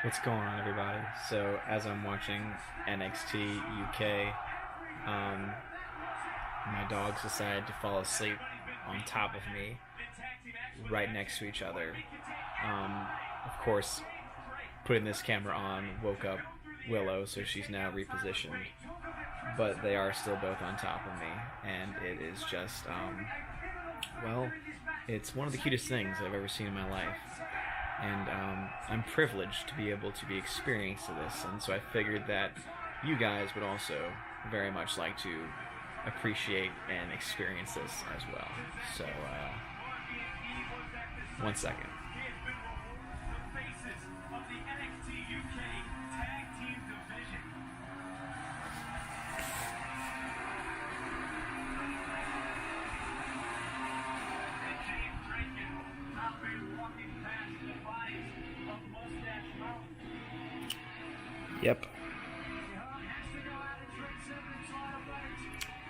What's going on, everybody? So, as I'm watching NXT UK, my dogs decided to fall asleep on top of me, right next to each other. Of course, putting this camera on woke up Willow, so she's now repositioned. But they are still both on top of me, and it is just, well, it's one of the cutest things I've ever seen in my life. And I'm privileged to be able to be experiencing this, and so I figured that you guys would also very much like to appreciate and experience this as well. So, 1 second. Yep.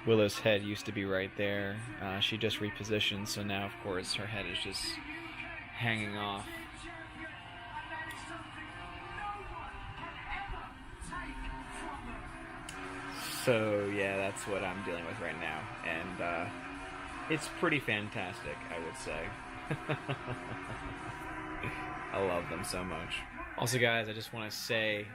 Willow's head used to be right there. She just repositioned, so now, of course, her head is just hanging off. So, yeah, that's what I'm dealing with right now. And it's pretty fantastic, I would say. I love them so much. Also, guys, I just want to say,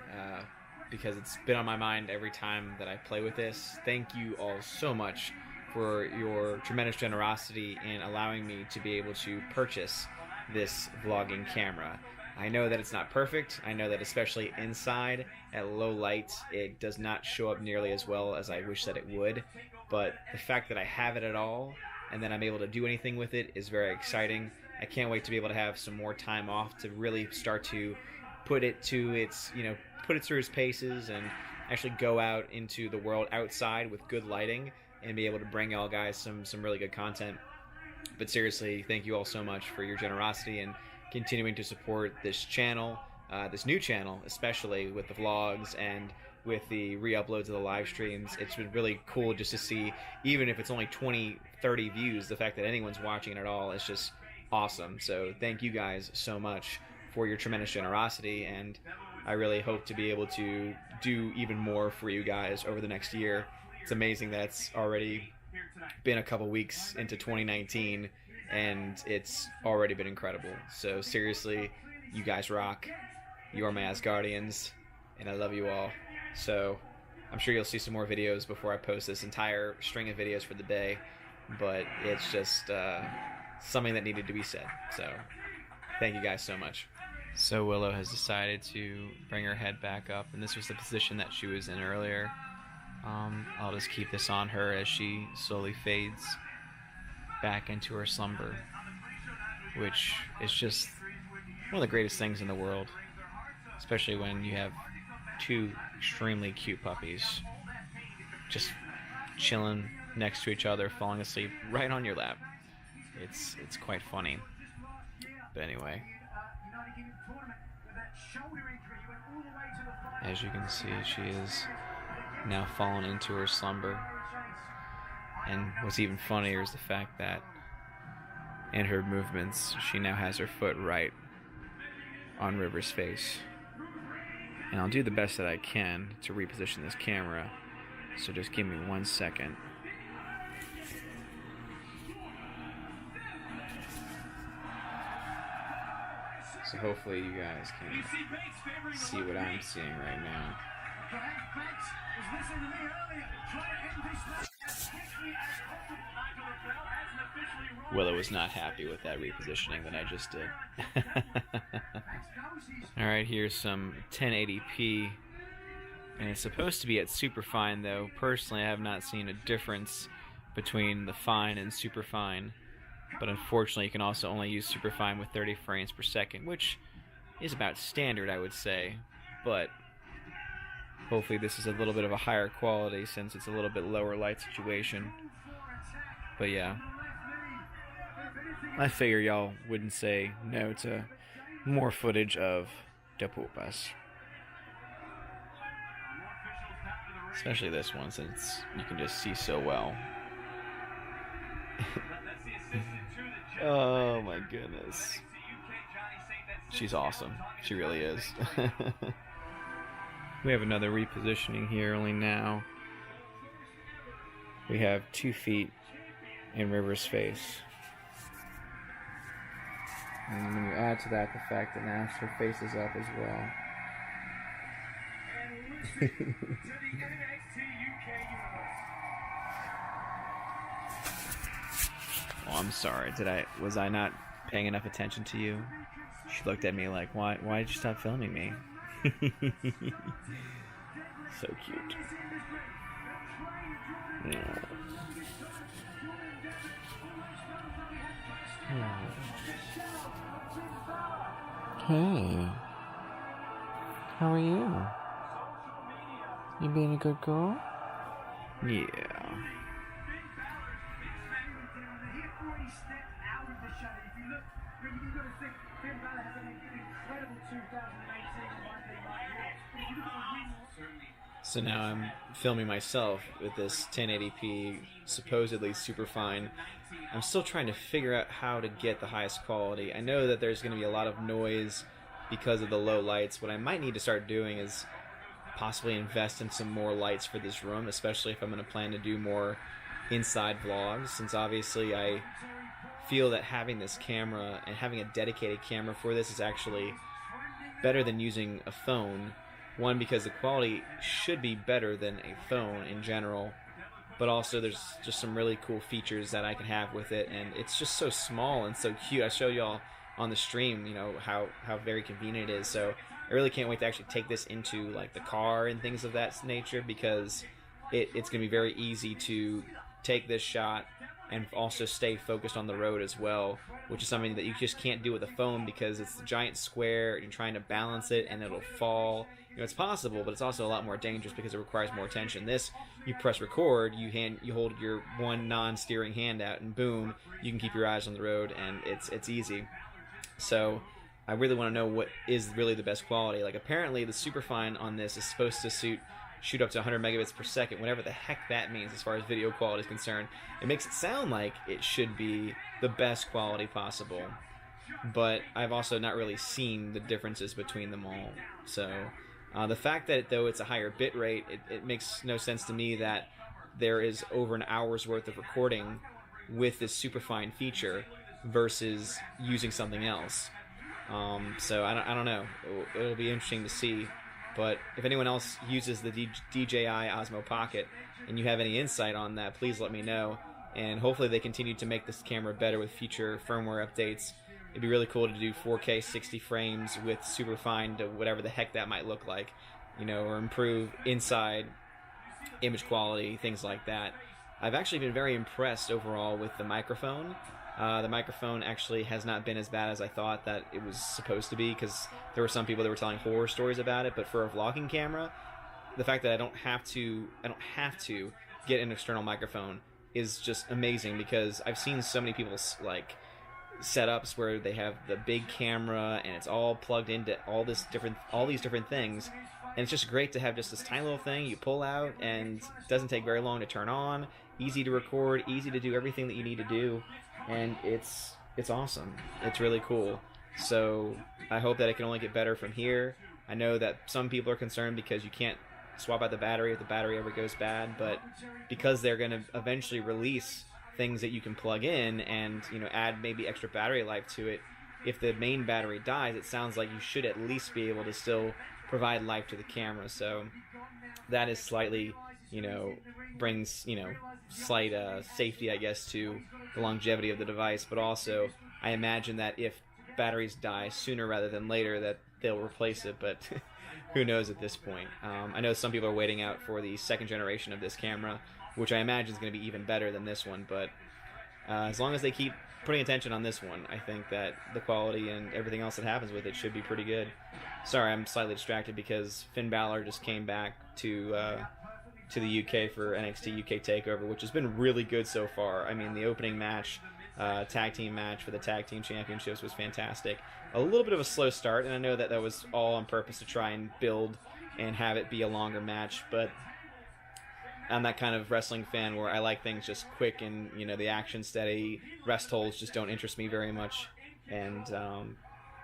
because it's been on my mind every time that I play with this, thank you all so much for your tremendous generosity in allowing me to be able to purchase this vlogging camera. I know that it's not perfect. I know that especially inside at low light, it does not show up nearly as well as I wish that it would. But the fact that I have it at all and that I'm able to do anything with it is very exciting. I can't wait to be able to have some more time off to really start to put it to its, put it through its paces and actually go out into the world outside with good lighting and be able to bring y'all guys some really good content. But seriously, thank you all so much for your generosity and continuing to support this channel, this new channel, especially with the vlogs and with the re-uploads of the live streams. It's been really cool just to see, even if it's only 20, 30 views, the fact that anyone's watching it at all is just awesome. So thank you guys so much for your tremendous generosity, and I really hope to be able to do even more for you guys over the next year. It's amazing that it's already been a couple weeks into 2019 and it's already been incredible. So seriously, you guys rock. You are my Asgardians, and I love you all. So I'm sure you'll see some more videos before I post this entire string of videos for the day, but it's just something that needed to be said. So thank you guys so much. So Willow has decided to bring her head back up, and this was the position that she was in earlier. I'll just keep this on her as she slowly fades back into her slumber, which is just one of the greatest things in the world, especially when you have two extremely cute puppies just chilling next to each other, falling asleep right on your lap. It's quite funny. But anyway, as you can see, she is now fallen into her slumber. And what's even funnier is the fact that in her movements, she now has her foot right on River's face. And I'll do the best that I can to reposition this camera, so just give me 1 second. So hopefully you guys can see what I'm seeing right now. Willow was not happy with that repositioning that I just did. Alright, here's some 1080p, and it's supposed to be at superfine, though. Personally, I have not seen a difference between the fine and superfine, but unfortunately you can also only use superfine with 30 frames per second, which is about standard, I would say, but hopefully this is a little bit of a higher quality since it's a little bit lower light situation. But yeah, I figure y'all wouldn't say no to more footage of the pupas. Especially this one, since you can just see so well. Oh my goodness. She's awesome. She really is. We have another repositioning here, only now we have 2 feet in River's face. And when you add to that the fact that now her face is up as well. Oh, I'm sorry. Was I not paying enough attention to you? She looked at me like, why did you stop filming me? So cute. Yeah. Hey, how are you? You being a good girl? Yeah. So now I'm filming myself with this 1080p, supposedly super fine. I'm still trying to figure out how to get the highest quality. I know that there's going to be a lot of noise because of the low lights. What I might need to start doing is possibly invest in some more lights for this room, especially if I'm going to plan to do more inside vlogs, since obviously I feel that having this camera and having a dedicated camera for this is actually better than using a phone. One, because the quality should be better than a phone in general, but also there's just some really cool features that I can have with it, and it's just so small and so cute. I showed y'all on the stream, you know, how very convenient it is, so I really can't wait to actually take this into like the car and things of that nature, because it's going to be very easy to take this shot and also stay focused on the road as well, which is something that you just can't do with a phone because it's a giant square and you're trying to balance it and it'll fall. You know, it's possible, but it's also a lot more dangerous because it requires more attention. This, you press record, you hold your one non-steering hand out, and boom, you can keep your eyes on the road, and it's easy. So I really want to know what is really the best quality. Like, apparently the Superfine on this is supposed to shoot up to 100 megabits per second, whatever the heck that means as far as video quality is concerned. It makes it sound like it should be the best quality possible, but I've also not really seen the differences between them all. So the fact that, though, it's a higher bit rate, it makes no sense to me that there is over an hour's worth of recording with this Superfine feature versus using something else. So I don't know. It'll be interesting to see. But if anyone else uses the DJI Osmo Pocket and you have any insight on that, please let me know. And hopefully they continue to make this camera better with future firmware updates. It'd be really cool to do 4K 60 frames with Superfine to whatever the heck that might look like, you know, or improve inside image quality, things like that. I've actually been very impressed overall with the microphone. The microphone actually has not been as bad as I thought that it was supposed to be, because there were some people that were telling horror stories about it. But for a vlogging camera, the fact that I don't have to get an external microphone is just amazing, because I've seen so many people's like setups where they have the big camera and it's all plugged into all these different things, and it's just great to have just this tiny little thing you pull out, and it doesn't take very long to turn on, easy to record, easy to do everything that you need to do. And it's awesome. It's really cool. So I hope that it can only get better from here. I know that some people are concerned because you can't swap out the battery if the battery ever goes bad, but because they're going to eventually release things that you can plug in and, you know, add maybe extra battery life to it, if the main battery dies, it sounds like you should at least be able to still provide life to the camera. So that is slightly, you know, brings, you know, slight safety, I guess, to the longevity of the device. But also, I imagine that if batteries die sooner rather than later, that they'll replace it, but who knows at this point. I know some people are waiting out for the second generation of this camera, which I imagine is going to be even better than this one, but as long as they keep putting attention on this one, I think that the quality and everything else that happens with it should be pretty good. Sorry, I'm slightly distracted because Finn Balor just came back to the UK for NXT UK TakeOver, which has been really good so far. I mean, the opening match, tag team match for the tag team championships was fantastic. A little bit of a slow start, and I know that was all on purpose to try and build and have it be a longer match, but I'm that kind of wrestling fan where I like things just quick and, you know, the action steady. Rest holds just don't interest me very much, and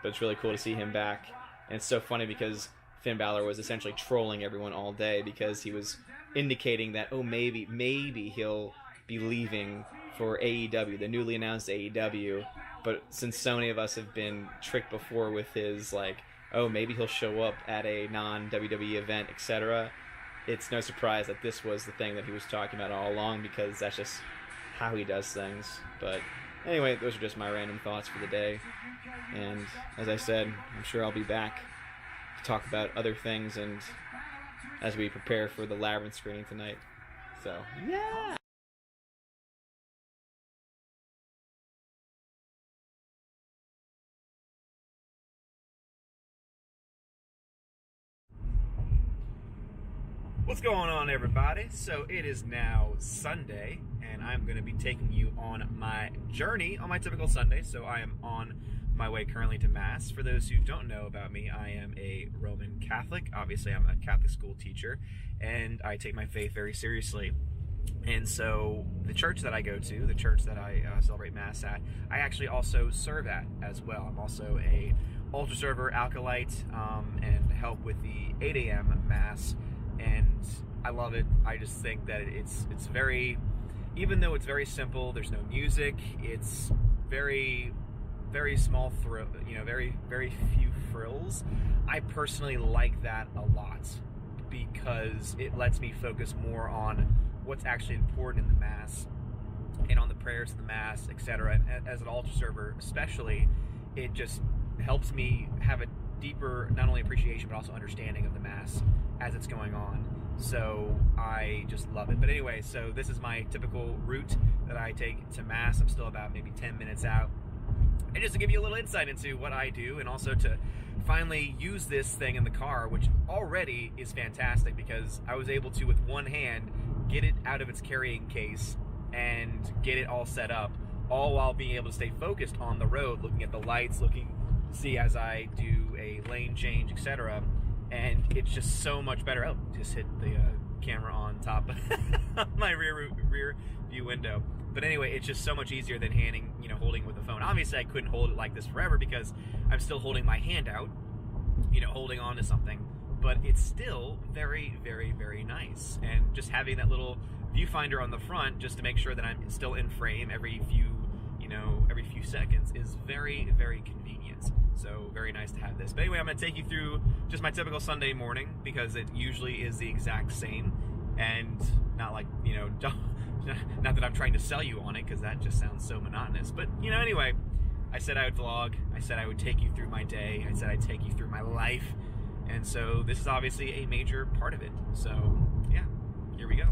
but it's really cool to see him back. And it's so funny because Finn Balor was essentially trolling everyone all day because he was indicating that, oh, maybe he'll be leaving for AEW, the newly announced AEW. But since so many of us have been tricked before with his, like, oh, maybe he'll show up at a non-WWE event, etc., it's no surprise that this was the thing that he was talking about all along, because that's just how he does things. But anyway, those are just my random thoughts for the day. And as I said, I'm sure I'll be back to talk about other things and as we prepare for the Labyrinth screening tonight. So, yeah! What's going on, everybody? So it is now Sunday, and I'm going to be taking you on my journey on my typical Sunday. So I am on my way currently to Mass. For those who don't know about me, I am a Roman Catholic. Obviously, I'm a Catholic school teacher, and I take my faith very seriously. And so the church that I go to, the church that I celebrate Mass at, I actually also serve at as well. I'm also a altar server, acolyte, and help with the 8 a.m. Mass. And I love it. I just think that it's very, even though it's very simple, there's no music, it's very, very small thrill, very, very few frills. I personally like that a lot because it lets me focus more on what's actually important in the Mass and on the prayers of the Mass, etc. And as an altar server especially, it just helps me have a deeper, not only appreciation, but also understanding of the Mass as it's going on. So I just love it. But anyway, so this is my typical route that I take to Mass. I'm still about maybe 10 minutes out. And just to give you a little insight into what I do, and also to finally use this thing in the car, which already is fantastic because I was able to, with one hand, get it out of its carrying case and get it all set up, all while being able to stay focused on the road, looking at the lights, see as I do a lane change, etc. And it's just so much better. Oh, just hit the camera on top of my rear view window. But anyway, it's just so much easier than holding with the phone. Obviously, I couldn't hold it like this forever because I'm still holding my hand out, holding on to something. But it's still very, very, very nice. And just having that little viewfinder on the front, just to make sure that I'm still in frame every few seconds, is very, very convenient. So very nice to have this. But anyway, I'm going to take you through just my typical Sunday morning because it usually is the exact same, and not like, not that I'm trying to sell you on it because that just sounds so monotonous. But, anyway, I said I would vlog. I said I would take you through my day. I said I'd take you through my life. And so this is obviously a major part of it. So, yeah, here we go.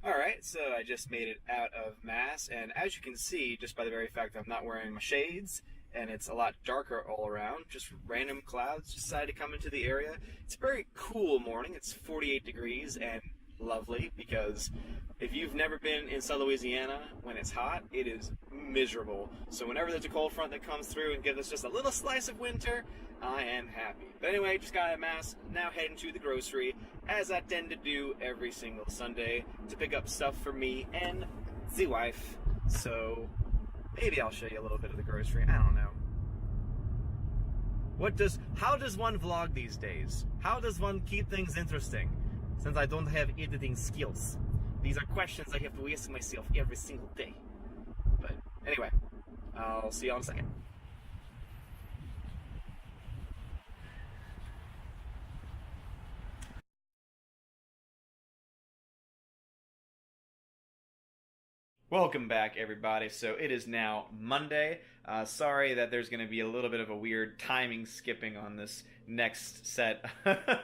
Alright, so I just made it out of Mass, and as you can see, just by the very fact that I'm not wearing my shades, and it's a lot darker all around, just random clouds decided to come into the area. It's a very cool morning. It's 48 degrees and lovely, because if you've never been in South Louisiana when it's hot, it is miserable. So whenever there's a cold front that comes through and gives us just a little slice of winter, I am happy. But anyway, just got out of Mass, now heading to the grocery, as I tend to do every single Sunday, to pick up stuff for me and the wife. So maybe I'll show you a little bit of the grocery. I don't know. How does one vlog these days? How does one keep things interesting? Since I don't have editing skills. These are questions I have to ask myself every single day. But anyway, I'll see you all in a second. Welcome back, everybody. So it is now Monday. Sorry that there's going to be a little bit of a weird timing skipping on this next set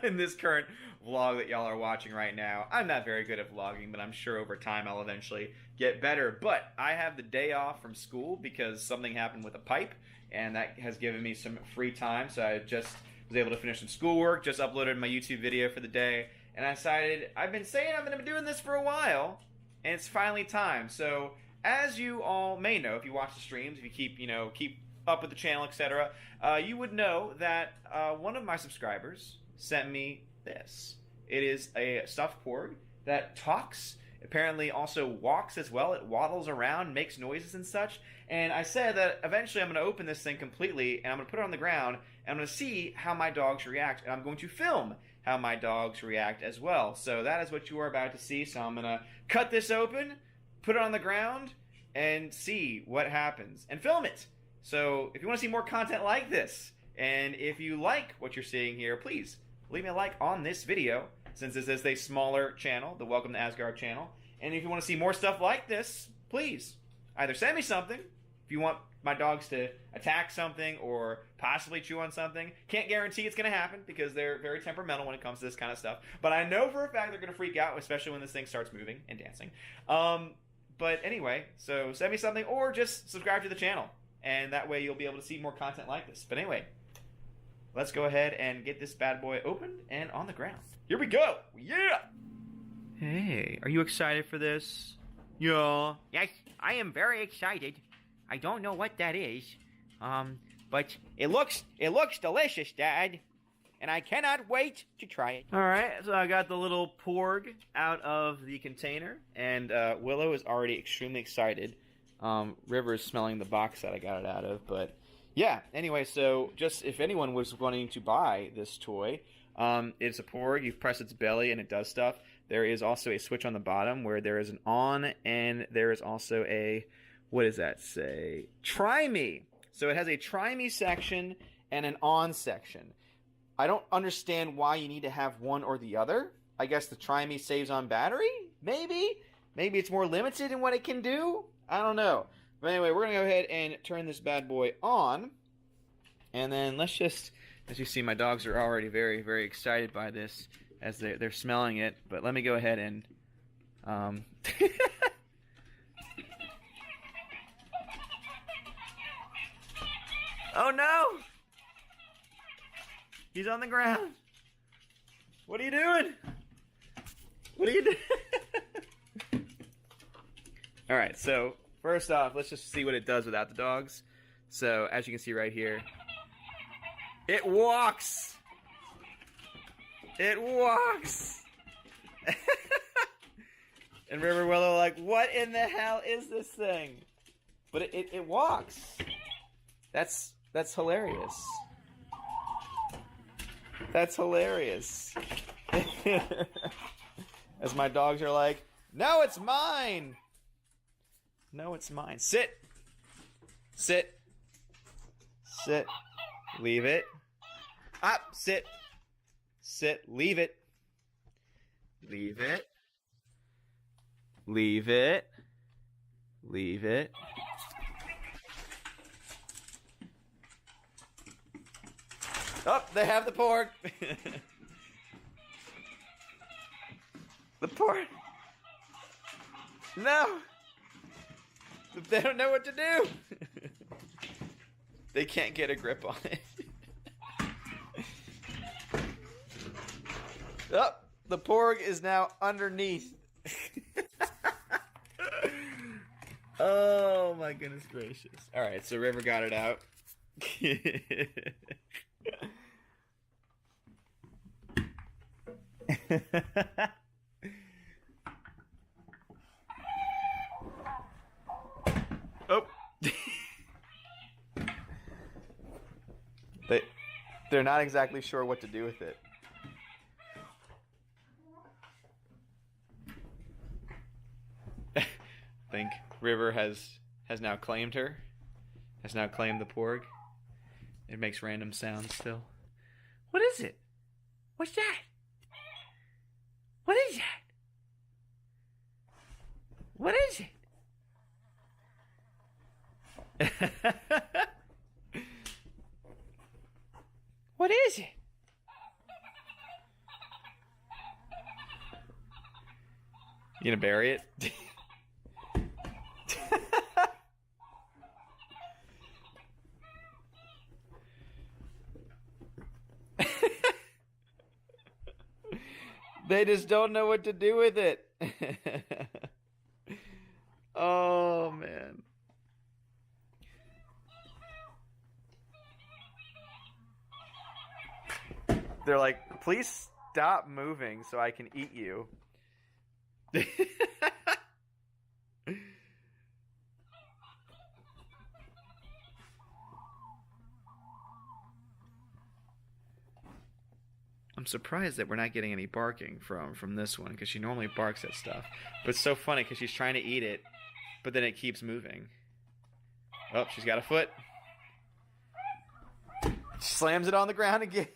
in this current vlog that y'all are watching right now. I'm not very good at vlogging, but I'm sure over time I'll eventually get better. But I have the day off from school because something happened with a pipe, and that has given me some free time. So I just was able to finish some schoolwork, just uploaded my YouTube video for the day, and I decided I've been saying I'm going to be doing this for a while, and it's finally time. So, as you all may know, if you watch the streams, if you keep up with the channel, etc., you would know that one of my subscribers sent me this. It is a stuffed porg that talks, apparently also walks as well. It waddles around, makes noises and such. And I said that eventually I'm going to open this thing completely, and I'm going to put it on the ground, and I'm going to see how my dogs react, and I'm going to film how my dogs react as well. So that is what you are about to see. So I'm going to cut this open, put it on the ground, and see what happens, and film it. So if you want to see more content like this, and if you like what you're seeing here, please leave me a like on this video, since this is a smaller channel, the Welcome to Asgard channel. And if you want to see more stuff like this, please either send me something, if you want my dogs to attack something or possibly chew on something. Can't guarantee it's going to happen because they're very temperamental when it comes to this kind of stuff. But I know for a fact they're going to freak out, especially when this thing starts moving and dancing. But anyway, so send me something or just subscribe to the channel. And that way you'll be able to see more content like this. But anyway, let's go ahead and get this bad boy opened and on the ground. Here we go! Yeah! Hey, are you excited for this? Yeah. Yes, I am very excited. I don't know what that is, but it looks delicious, Dad, and I cannot wait to try it. All right, so I got the little porg out of the container, and Willow is already extremely excited. River is smelling the box that I got it out of, but yeah. Anyway, so just if anyone was wanting to buy this toy, it's a porg. You press its belly and it does stuff. There is also a switch on the bottom where there is an on, and there is also a, what does that say? Try me. So it has a try me section and an on section. I don't understand why you need to have one or the other. I guess the try me saves on battery? Maybe? Maybe it's more limited in what it can do? I don't know. But anyway, we're going to go ahead and turn this bad boy on. And then let's just, as you see, my dogs are already very, very excited by this as they're smelling it. But let me go ahead and... Oh no! He's on the ground. What are you doing? What are you doing? Alright, so first off, let's just see what it does without the dogs. So, as you can see right here, it walks! It walks! And River Willow like, what in the hell is this thing? But it walks. That's hilarious. That's hilarious. As my dogs are like, no, it's mine. No, it's mine. Sit. Sit. Sit. Leave it. Up. Sit. Sit. Leave it. Leave it. Leave it. Leave it. Oh, they have the porg. The porg. No. They don't know what to do. They can't get a grip on it. Oh, the porg is now underneath. Oh my goodness gracious. Alright, so River got it out. Oh. They're not exactly sure what to do with it. I think River has now claimed her. Has now claimed the porg. It makes random sounds still. What is it? What's that? What is that? What is it? What is it? You gonna bury it? They just don't know what to do with it. Oh, man. They're like, please stop moving so I can eat you. I'm surprised that we're not getting any barking from this one, because she normally barks at stuff. But it's so funny because she's trying to eat it, but then it keeps moving. Oh, she's got a foot. She slams it on the ground again.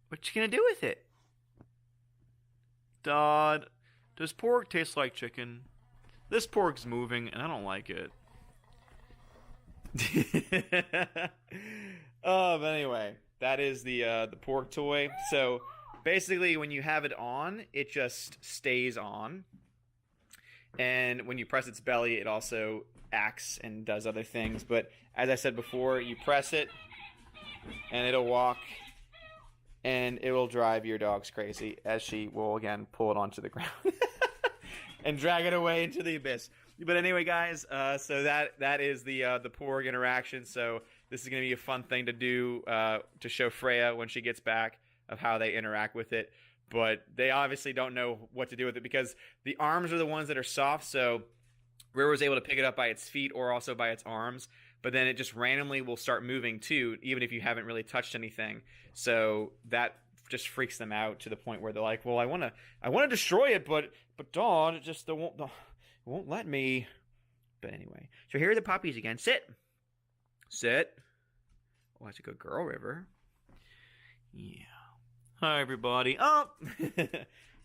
What you gonna do with it? Dad, does pork taste like chicken? This pork's moving, and I don't like it. Oh, but anyway, that is the pork toy. So basically, when you have it on, it just stays on, and when you press its belly, it also acts and does other things. But as I said before, you press it, and it'll walk. And it will drive your dogs crazy, as she will, again, pull it onto the ground and drag it away into the abyss. But anyway, guys, so that is the Porg interaction. So this is going to be a fun thing to do to show Freya when she gets back of how they interact with it. But they obviously don't know what to do with it because the arms are the ones that are soft. So River was able to pick it up by its feet or also by its arms. But then it just randomly will start moving too, even if you haven't really touched anything. So that just freaks them out to the point where they're like, "Well, I want to destroy it, but Dawn, it won't let me." But anyway, So here are the puppies again. Sit. sit. Oh, that's a good girl, River. Yeah. Hi, everybody. Oh,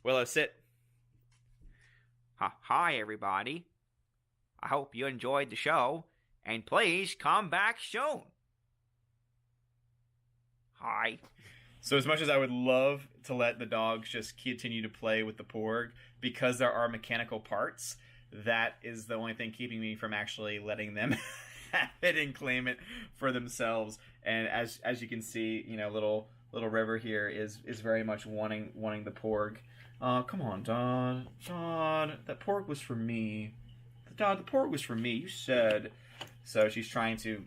Willow, sit. Hi, everybody. I hope you enjoyed the show, and please come back soon. Hi. So as much as I would love to let the dogs just continue to play with the Porg, because there are mechanical parts, that is the only thing keeping me from actually letting them have it and claim it for themselves. And as you can see, you know, little River here is very much wanting the Porg. Come on, Don. That Porg was for me. Don, the Porg was for me. You said. So she's trying to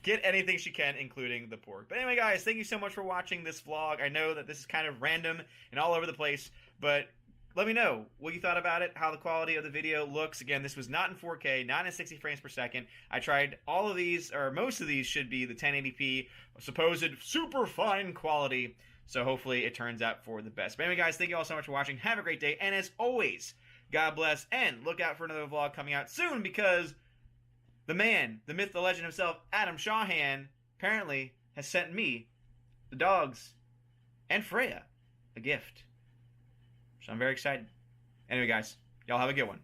get anything she can, including the pork. But anyway, guys, thank you so much for watching this vlog. I know that this is kind of random and all over the place, but let me know what you thought about it, how the quality of the video looks. Again, this was not in 4K, not in 60 frames per second. I tried all of these, or most of these should be the 1080p, supposed super fine quality. So hopefully it turns out for the best. But anyway, guys, thank you all so much for watching. Have a great day. And as always, God bless. And look out for another vlog coming out soon, because the man, the myth, the legend himself, Adam Shawhan, apparently has sent me, the dogs, and Freya a gift. So I'm very excited. Anyway, guys, y'all have a good one.